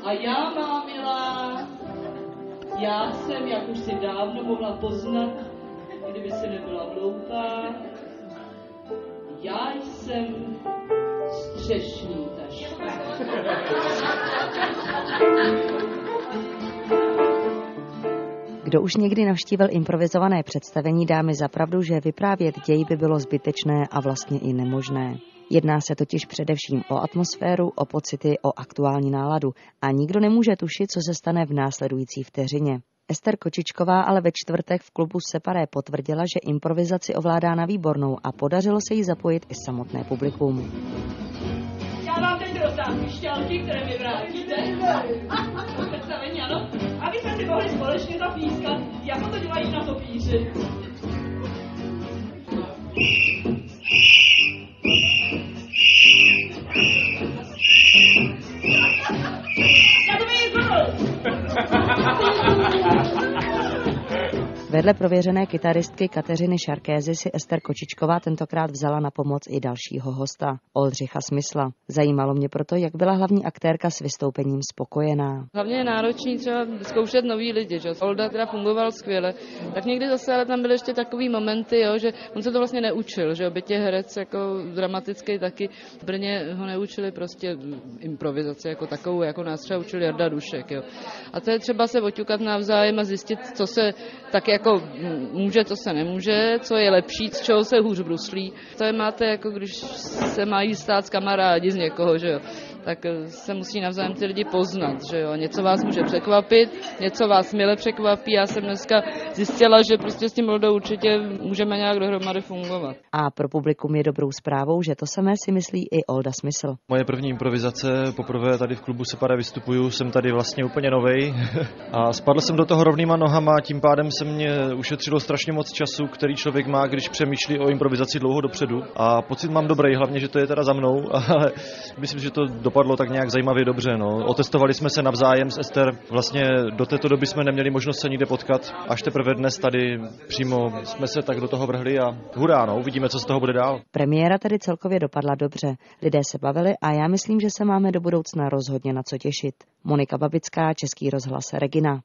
A já, má milá, já jsem, jak už si dávno mohla poznat, kdyby se nebyla hloupá, já jsem střešní taška. Kdo už někdy navštívil improvizované představení, dá mi za pravdu, že vyprávět děj by bylo zbytečné a vlastně i nemožné. Jedná se totiž především o atmosféru, o pocity, o aktuální náladu a nikdo nemůže tušit, co se stane v následující vteřině. Ester Kočičková ale ve čtvrtek v klubu Separé potvrdila, že improvizaci ovládá na výbornou a podařilo se jí zapojit i samotné publikum. Já vám teď rozdám pišťalky, které mi vrátíte. Představení, ano. Aby jsme si mohli společně zapískat, jako to dělají na topíři. Vedle prověřené kytaristky Kateřiny Šarkézy si Ester Kočičková tentokrát vzala na pomoc i dalšího hosta, Oldřicha Smysla. Zajímalo mě proto, jak byla hlavní aktérka s vystoupením spokojená. Hlavně je náročný třeba zkoušet nový lidi, že? Olda teda fungoval skvěle, tak někdy zase ale tam byly ještě takový momenty, jo, že on se to vlastně neučil, že byť je herec jako dramatický taky, v Brně ho neučili prostě improvizaci jako takovou, jako nás třeba učil Jarda Dušek, jo. A to je třeba se oťukat navzájem a zjistit, co se tak jako může, co se nemůže, co je lepší, z čeho se hůř bruslí. To je máte jako když se mají stát s kamarádi z někoho, že jo. Tak se musí navzájem ty lidi poznat, že jo. Něco vás může překvapit, něco vás mile překvapí. Já jsem dneska zjistila, že prostě s tím Oldou určitě můžeme nějak dohromady fungovat. A pro publikum je dobrou zprávou, že to samé si myslí i Olda Smysl. Moje první improvizace, poprvé tady v klubu Separé vystupuju, jsem tady vlastně úplně novej a spadl jsem do toho rovnýma nohama, tím pádem se mě ušetřilo strašně moc času, který člověk má, když přemýšlí o improvizaci dlouho dopředu. A pocit mám dobrý, hlavně, že to je teda za mnou, ale myslím, že to dopadlo tak nějak zajímavě dobře. No. Otestovali jsme se navzájem s Ester. Vlastně do této doby jsme neměli možnost se nikde potkat. Až teprve dnes tady přímo jsme se tak do toho vrhli a hurá, no, uvidíme, co z toho bude dál. Premiéra tedy celkově dopadla dobře. Lidé se bavili a já myslím, že se máme do budoucna rozhodně na co těšit. Monika Babická, Český rozhlas, Regina.